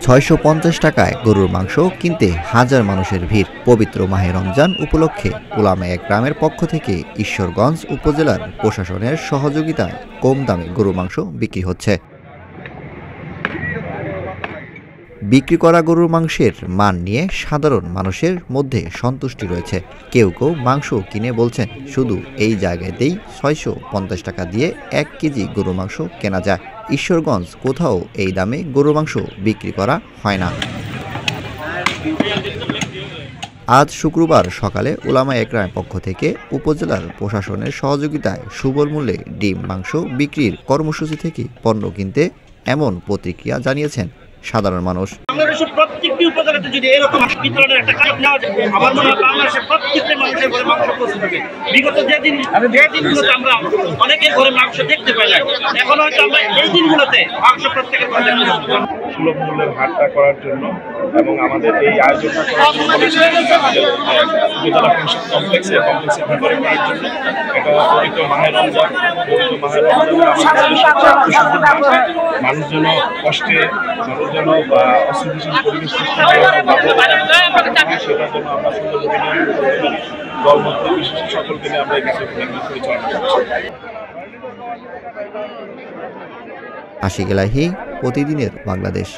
৬৫০ টাকায় গরুর মাংস কিনতে হাজার মানুষের ভিড়। পবিত্র মাহে রমজান উপলক্ষে উলামায়ে একরামের পক্ষ থেকে ঈশ্বরগঞ্জ উপজেলার প্রশাসনের সহযোগিতায় কম দামে গরুর মাংস বিক্রি হচ্ছে। বিক্রি করা গরুর মাংসের মান নিয়ে সাধারণ মানুষের মধ্যে সন্তুষ্টি রয়েছে। কেউ কেউ মাংস কিনে বলছেন, শুধু এই জায়গাতেই ৬৫০ টাকা দিয়ে ১ কেজি গরুর মাংস কেনা যায়। ঈশ্বরগঞ্জ কোথাও এই দামে গরুর মাংস বিক্রি করা হয় না। আজ শুক্রবার সকালে উলামায়ে একরামের পক্ষ থেকে উপজেলার প্রশাসনের সহযোগিতায় সুলভ মূল্যে ডিম মাংস বিক্রির কর্মসূচি থেকে পণ্য কিনতে এমন প্রতিক্রিয়া জানিয়েছেন সাধারণ মানুষ। বাংলাদেশের প্রত্যেকটি উপজেলাতে যদি এরকম বিতরণের একটা কাজ নেওয়া যায়, আমার মনে হয় বাংলাদেশের প্রত্যেকটি মানুষের ঘরে মাংস প্রস্তুত হবে। বিগত যে দিনগুলোতে আমরা অনেকের ঘরে মাংস দেখতে পাই না, এখন হয়তো আমরা এই দিনগুলোতে মাংস প্রত্যেকের ঘরে দেখতে পাবো। সুলভ মূল্যের হাটটা করার জন্য এবং আমাদের এই আয়োজনটা করার জন্য উপজেলা পরিষদ কমপ্লেক্সে ব্যবহার করার জন্য এটা পবিত্র মাহে রমজান মানুষ যেন কষ্টে, মানুষ যেন বা অসুবিধার পরিবেশ সৃষ্টি সেটার জন্য আমরা সুন্দর দলমন্ত্রী বিশেষ সকলকে নিয়ে আমরা এই কার্যক্রম পরিচালনা করছি। আশিক এলাহি, প্রতিদিনের বাংলাদেশ।